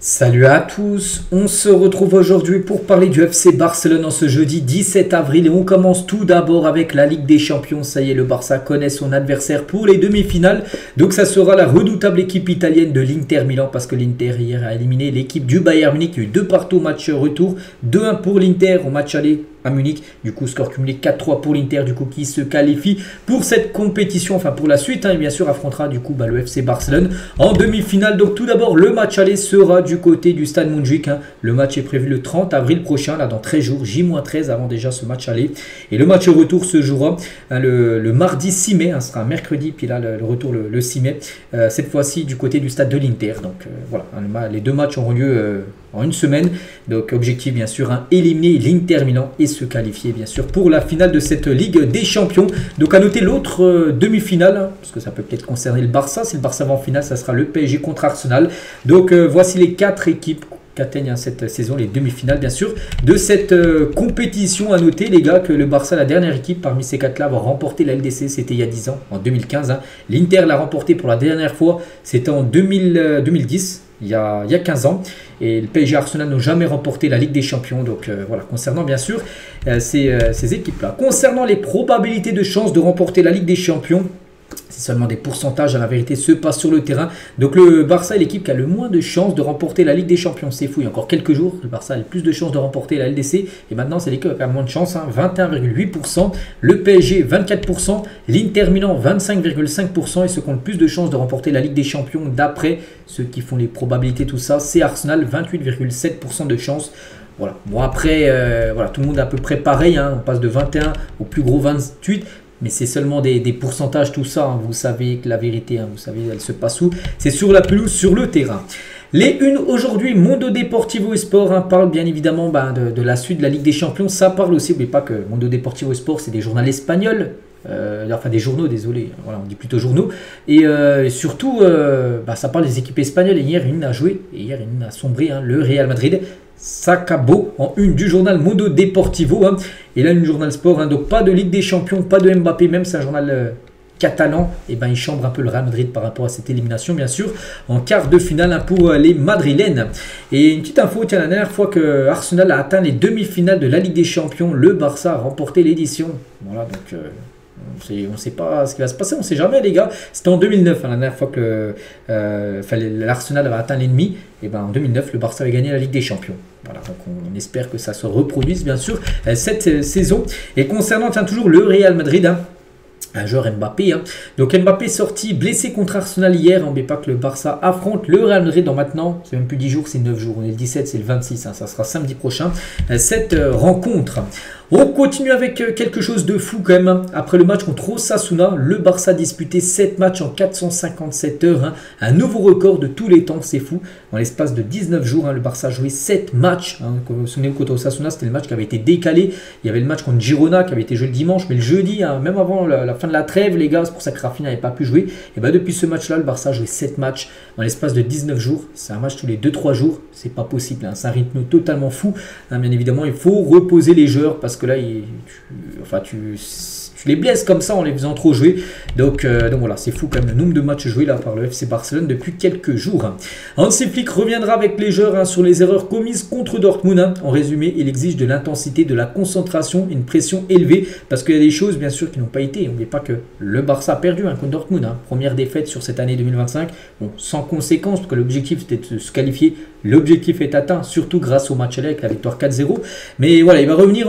Salut à tous, on se retrouve aujourd'hui pour parler du FC Barcelone en ce jeudi 17 avril et on commence tout d'abord avec la Ligue des Champions. Ça y est, le Barça connaît son adversaire pour les demi-finales, donc ça sera la redoutable équipe italienne de l'Inter Milan parce que l'Inter hier a éliminé l'équipe du Bayern Munich. Il y a eu 2 partout au match retour, 2-1 pour l'Inter au match aller à Munich, du coup score cumulé 4-3 pour l'Inter, du coup qui se qualifie pour cette compétition, enfin pour la suite, et bien sûr affrontera du coup le FC Barcelone en demi-finale. Donc tout d'abord le match aller sera du côté du Stade Montjuïc, le match est prévu le 30 avril prochain, là dans 13 jours, J-13 avant déjà ce match aller, et le match retour se jouera le mardi 6 mai, ce sera un mercredi, puis là le retour le 6 mai, cette fois-ci du côté du stade de l'Inter. Donc voilà, les 2 matchs auront lieu en une semaine, donc objectif bien sûr éliminer l'Inter Milan et se qualifier bien sûr pour la finale de cette Ligue des Champions. Donc à noter l'autre demi-finale, parce que ça peut peut-être concerner le Barça, si le Barça va en finale, ça sera le PSG contre Arsenal. Donc voici les 4 équipes qu'atteignent cette saison, les demi-finales bien sûr de cette compétition. À noter les gars que le Barça, la dernière équipe parmi ces 4 là, va remporter la LDC, c'était il y a 10 ans, en 2015. L'Inter l'a remporté pour la dernière fois, c'était en 2010. Il y a 15 ans, et le PSG et Arsenal n'ont jamais remporté la Ligue des Champions. Donc voilà, concernant bien sûr ces équipes-là. Concernant les probabilités de chance de remporter la Ligue des Champions, c'est seulement des pourcentages, la vérité se passe sur le terrain. Donc le Barça est l'équipe qui a le moins de chances de remporter la Ligue des Champions. C'est fou, il y a encore quelques jours, le Barça a le plus de chances de remporter la LDC. Et maintenant, c'est l'équipe qui a le moins de chances, 21,8%. Le PSG, 24%. L'Inter Milan, 25,5%. Et ceux qui ont le plus de chances de remporter la Ligue des Champions, d'après ceux qui font les probabilités, tout ça, c'est Arsenal, 28,7% de chances. Voilà. Bon après, voilà, tout le monde est à peu près pareil, on passe de 21 au plus gros 28. Mais c'est seulement des pourcentages, tout ça. Vous savez que la vérité, vous savez, elle se passe où? C'est sur la pelouse, sur le terrain. Les unes aujourd'hui, Mundo Deportivo Sport parle bien évidemment de la suite de la Ligue des Champions. Ça parle aussi, n'oubliez pas que Mundo Deportivo Sport, c'est des journaux espagnols. Enfin des journaux, désolé, voilà, on dit plutôt journaux. Et surtout, ça parle des équipes espagnoles. Et hier, une a joué, et hier, une a sombré, le Real Madrid. Sacabo en une du journal Mundo Deportivo, et là une journal sport, donc pas de Ligue des Champions, pas de Mbappé, même c'est un journal catalan, et il chambre un peu le Real Madrid par rapport à cette élimination bien sûr en quart de finale pour les Madrilènes. Et une petite info, tiens, la dernière fois que Arsenal a atteint les demi-finales de la Ligue des Champions, le Barça a remporté l'édition. Voilà, donc on ne sait pas ce qui va se passer, on ne sait jamais les gars. C'était en 2009, la dernière fois que l'Arsenal avait atteint l'ennemi, et en 2009 le Barça avait gagné la Ligue des Champions. Voilà, donc on espère que ça se reproduise bien sûr cette saison. Et concernant toujours le Real Madrid, un joueur Mbappé. Donc Mbappé est sorti blessé contre Arsenal hier. N'oubliez pas que le Barça affronte le Real Madrid dans maintenant, c'est même plus 10 jours, c'est 9 jours. On est le 17, c'est le 26, ça sera samedi prochain, cette rencontre. On continue avec quelque chose de fou quand même. Après le match contre Osasuna, le Barça a disputé 7 matchs en 457 heures. Un nouveau record de tous les temps, c'est fou. En l'espace de 19 jours, le Barça a joué 7 matchs. Vous vous souvenez, contre Osasuna, c'était le match qui avait été décalé. Il y avait le match contre Girona qui avait été joué le dimanche, mais le jeudi, même avant la fin de la trêve, les gars, c'est pour ça que Rafinha n'avait pas pu jouer. Et depuis ce match-là, le Barça a joué 7 matchs en l'espace de 19 jours. C'est un match tous les 2-3 jours. C'est pas possible. C'est un rythme totalement fou. Bien évidemment, il faut reposer les joueurs parce que là, tu les blesses comme ça en les faisant trop jouer. Donc voilà, c'est fou quand même le nombre de matchs joués là par le FC Barcelone depuis quelques jours. Hansi Flick reviendra avec les joueurs sur les erreurs commises contre Dortmund. En résumé, il exige de l'intensité, de la concentration, une pression élevée parce qu'il y a des choses bien sûr qui n'ont pas été. N'oubliez pas que le Barça a perdu contre Dortmund. Première défaite sur cette année 2025. Bon, sans conséquence parce que l'objectif c'était de se qualifier. L'objectif est atteint, surtout grâce au match aller avec la victoire 4-0. Mais voilà, il va revenir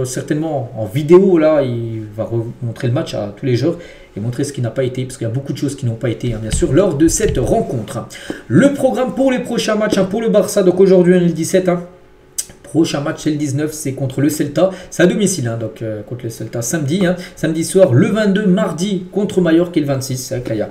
certainement en vidéo là. Il va montrer le match à tous les joueurs et montrer ce qui n'a pas été, parce qu'il y a beaucoup de choses qui n'ont pas été, bien sûr, lors de cette rencontre. Le programme pour les prochains matchs pour le Barça, donc aujourd'hui on est le 17, prochain match c'est le 19, c'est contre le Celta, c'est à domicile, donc contre le Celta samedi, samedi soir, le 22, mardi contre Mallorca et le 26, c'est vrai que là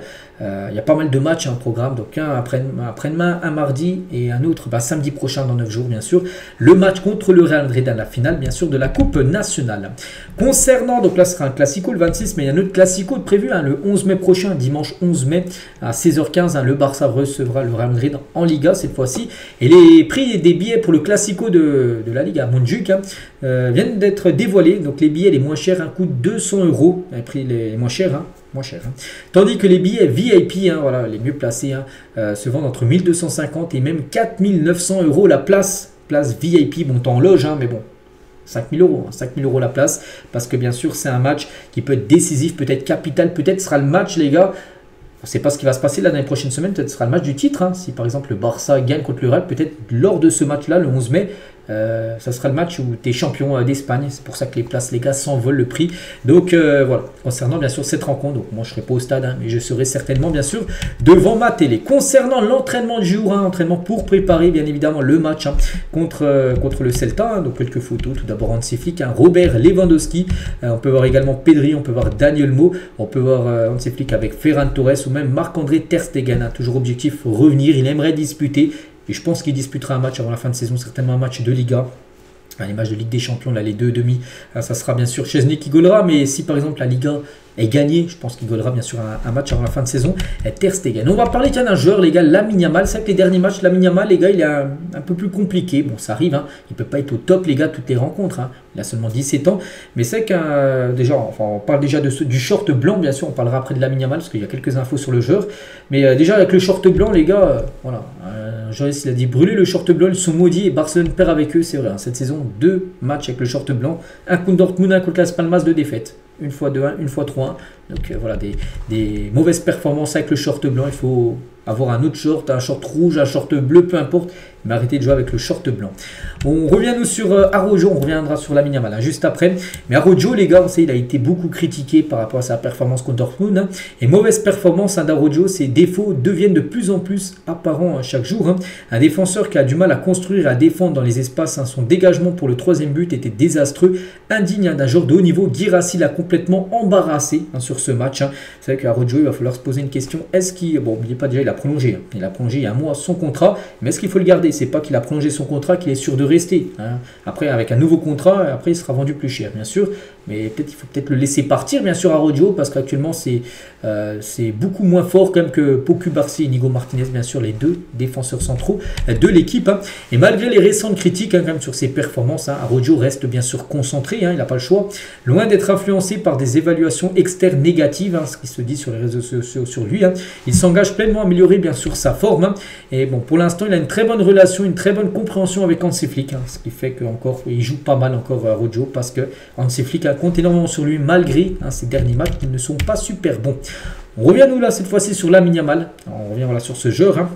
il y a pas mal de matchs programme, donc un après-demain, un mardi et un autre samedi prochain dans 9 jours bien sûr, le match contre le Real Madrid à la finale bien sûr de la Coupe nationale. Concernant, donc là ce sera un classico le 26, mais il y a un autre classico prévu le 11 mai prochain, dimanche 11 mai à 16h15, le Barça recevra le Real Madrid en Liga cette fois-ci, et les prix des billets pour le classico de la Liga à Montjuïc viennent d'être dévoilés, donc les billets les moins chers coûtent 200 €, les prix les moins chers, moins cher. Tandis que les billets VIP, voilà, les mieux placés, se vendent entre 1250 et même 4900 € la place VIP. Bon, t'es en loge, mais bon, 5000 €, 5000 € la place, parce que bien sûr, c'est un match qui peut être décisif, peut-être capital, peut-être sera le match, les gars. On ne sait pas ce qui va se passer là dans les prochaines semaines, peut-être ce sera le match du titre. Si par exemple le Barça gagne contre le Real, peut-être lors de ce match-là, le 11 mai, ça sera le match où tu es champion d'Espagne. C'est pour ça que les places, les gars, s'envolent le prix. Donc voilà, concernant bien sûr cette rencontre, donc moi je ne serai pas au stade, mais je serai certainement bien sûr devant ma télé. Concernant l'entraînement du jour, entraînement pour préparer bien évidemment le match contre le Celta. Donc quelques photos, tout d'abord Hansi Flick, Robert Lewandowski. On peut voir également Pedri, on peut voir Daniel Mo, on peut voir Hansi Flick avec Ferran Torres ou même Marc-André Ter Stegen. Toujours objectif revenir, il aimerait disputer. Et je pense qu'il disputera un match avant la fin de saison, certainement un match de Liga. Les matchs de Ligue des Champions, là, les 2 demi, ça sera bien sûr Szczesny qui gaulera. Mais si par exemple la Liga est gagnée, je pense qu'il gaulera bien sûr un match avant la fin de saison. Ter Stegen. On va parler d'un joueur, les gars, Lamine Yamal. C'est vrai que les derniers matchs, Lamine Yamal, les gars, il est un peu plus compliqué. Bon, ça arrive, il ne peut pas être au top, les gars, toutes les rencontres. Il a seulement 17 ans. Mais c'est que déjà, enfin, on parle déjà du short blanc, bien sûr. On parlera après de Lamine Yamal parce qu'il y a quelques infos sur le joueur. Mais déjà, avec le short blanc, les gars, voilà. Joris, il a dit brûler le short blanc, ils sont maudits et Barcelone perd avec eux. C'est vrai, cette saison, 2 matchs avec le short blanc. Un contre Dortmund, un contre Las Palmas, 2 défaites. Une fois 2-1, une fois 3-1. Donc voilà, des mauvaises performances avec le short blanc. Il faut avoir un autre short, un short rouge, un short bleu, peu importe. Mais arrêtez de jouer avec le short blanc. On revient nous sur Araujo, on reviendra sur Lamine Yamal juste après. Mais Araujo, les gars, on sait, il a été beaucoup critiqué par rapport à sa performance contre Dortmund. Et mauvaise performance d'Araujo, ses défauts deviennent de plus en plus apparents chaque jour. Un défenseur qui a du mal à construire et à défendre dans les espaces. Son dégagement pour le 3e but était désastreux, indigne d'un joueur de haut niveau. Guirassy l'a complètement embarrassé sur ce match. C'est vrai qu'Araujo, il va falloir se poser une question. Est-ce qu'il... Bon, n'oubliez pas déjà, il a prolongé. Il a prolongé il y a un mois son contrat. Mais est-ce qu'il faut le garder? C'est pas qu'il a prolongé son contrat qu'il est sûr de rester. Après, avec un nouveau contrat, après il sera vendu plus cher, bien sûr. Mais peut-être il faut peut-être le laisser partir, bien sûr, Araujo, parce qu'actuellement c'est beaucoup moins fort quand même que Pau Cubarsí et Nico Martinez, bien sûr, les 2 défenseurs centraux de l'équipe. Et malgré les récentes critiques quand même sur ses performances, Araujo reste bien sûr concentré, il n'a pas le choix. Loin d'être influencé par des évaluations externes négatives, ce qui se dit sur les réseaux sociaux sur lui. Il s'engage pleinement à améliorer bien sûr sa forme. Et bon, pour l'instant, il a une très bonne relation, une très bonne compréhension avec Hansi Flick, ce qui fait qu'encore il joue pas mal encore Araujo, parce que Hansi Flick compte énormément sur lui malgré ces derniers matchs qui ne sont pas super bons. On revient nous là cette fois-ci sur Lamine Yamal. On revient voilà sur ce joueur.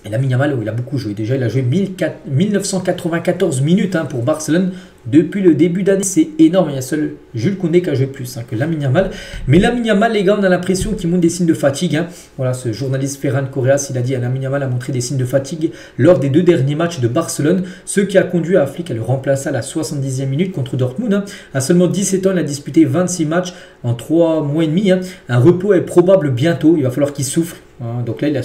Et Lamine Yamal, il a beaucoup joué. Déjà, il a joué 1994 minutes pour Barcelone depuis le début d'année. C'est énorme. Il y a seul Jules Koundé qui a joué plus que Lamine Yamal. Mais Lamine Yamal, les gars, on a l'impression qu'il montre des signes de fatigue. Voilà, ce journaliste Ferran Correas, il a dit Lamine Yamal a montré des signes de fatigue lors des 2 derniers matchs de Barcelone. Ce qui a conduit à Flick à le remplacer à la 70e minute contre Dortmund. À seulement 17 ans, il a disputé 26 matchs en 3 mois et demi. Un repos est probable bientôt. Il va falloir qu'il souffle. Donc là, il a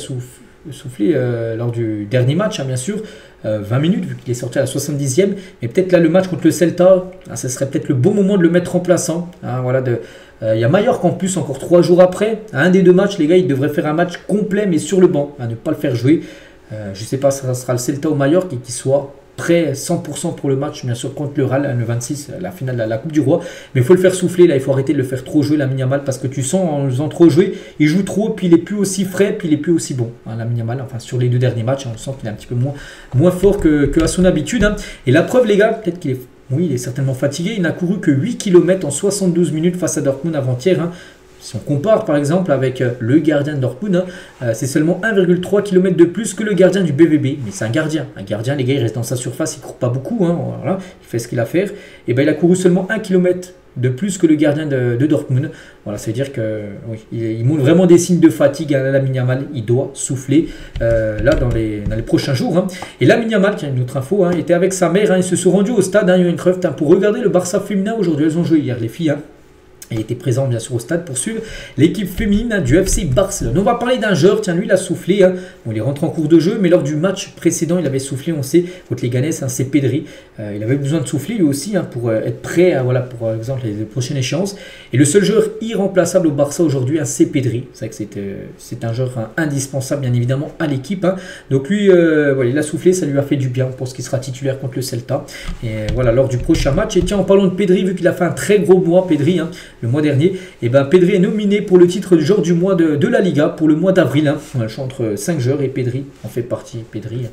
soufflé lors du dernier match, bien sûr, 20 minutes vu qu'il est sorti à la 70e, mais peut-être là le match contre le Celta, ce serait peut-être le bon moment de le mettre remplaçant. Voilà, il y a Mallorca en plus encore 3 jours après, à un des 2 matchs, les gars, il devrait faire un match complet mais sur le banc, ne pas le faire jouer. Je ne sais pas si ça sera le Celta ou Mallorca et qu'il soit prêt 100% pour le match, bien sûr, contre le Real, le 26, la finale de la Coupe du Roi. Mais il faut le faire souffler, là, il faut arrêter de le faire trop jouer, Lamine Yamal, parce que tu sens, en le faisant trop jouer, il joue trop, puis il est plus aussi frais, puis il est plus aussi bon. Lamine Yamal, enfin, sur les 2 derniers matchs, on sent qu'il est un petit peu moins fort que à son habitude. Et la preuve, les gars, peut-être qu'il est... Oui, il est certainement fatigué. Il n'a couru que 8 km en 72 minutes face à Dortmund avant-hier. Si on compare par exemple avec le gardien de Dortmund, c'est seulement 1,3 km de plus que le gardien du BVB. Mais c'est un gardien. Un gardien, les gars, il reste dans sa surface, il ne court pas beaucoup. Voilà, il fait ce qu'il a à faire. Et ben, il a couru seulement 1 km de plus que le gardien de Dortmund. Voilà, ça veut dire que oui, il montre vraiment des signes de fatigue à Lamine Yamal. Il doit souffler là dans les prochains jours. Et Lamine Yamal, qui a une autre info, était avec sa mère. Ils se sont rendus au stade Johan Cruyff pour regarder le Barça féminin aujourd'hui. Elles ont joué hier, les filles. Il était présent bien sûr au stade pour suivre l'équipe féminine du FC Barcelone. On va parler d'un joueur, tiens lui il a soufflé, Bon, il est rentré en cours de jeu, mais lors du match précédent il avait soufflé, on sait, contre les Ganes, c'est Pedri. Il avait besoin de souffler lui aussi pour être prêt voilà, pour exemple les prochaines échéances. Et le seul joueur irremplaçable au Barça aujourd'hui, c'est Pedri. C'est vrai que c'est un joueur indispensable bien évidemment à l'équipe. Donc lui, voilà, il a soufflé, ça lui a fait du bien pour ce qui sera titulaire contre le Celta. Et voilà, lors du prochain match. Et tiens, en parlant de Pedri, vu qu'il a fait un très gros mois, Pedri, le mois dernier. Et ben Pedri est nominé pour le titre de joueur du mois de la Liga pour le mois d'avril. Hein. On a le choix entre 5 joueurs et Pedri en fait partie. Pedri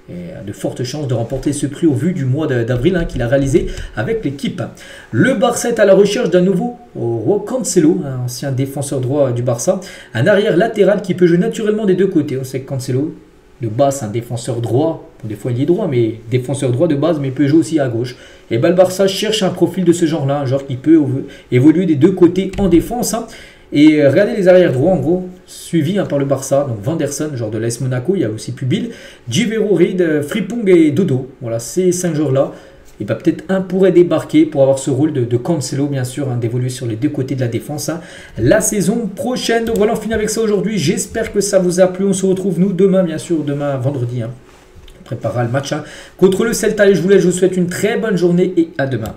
a de fortes chances de remporter ce prix au vu du mois d'avril qu'il a réalisé avec l'équipe. Le Barça est à la recherche d'un nouveau Cancelo, un ancien défenseur droit du Barça, un arrière latéral qui peut jouer naturellement des deux côtés. On sait que Cancelo, de base, c'est un défenseur droit. Bon, des fois, il est droit, mais défenseur droit de base, mais il peut jouer aussi à gauche. Et ben, le Barça cherche un profil de ce genre-là, un joueur qui peut évoluer des deux côtés en défense. Et regardez les arrières droits, en gros, suivis par le Barça. Donc, Vanderson, genre de l'AS Monaco, il y a aussi Pubil, Givero, Reed, Frimpong et Dodo. Voilà, ces 5 joueurs-là. Et ben, peut-être un pourrait débarquer pour avoir ce rôle de Cancelo, bien sûr, d'évoluer sur les deux côtés de la défense la saison prochaine. Donc voilà, on finit avec ça aujourd'hui. J'espère que ça vous a plu. On se retrouve, nous, demain, bien sûr, demain, vendredi. On préparera le match contre le Celta. Et je vous souhaite une très bonne journée et à demain.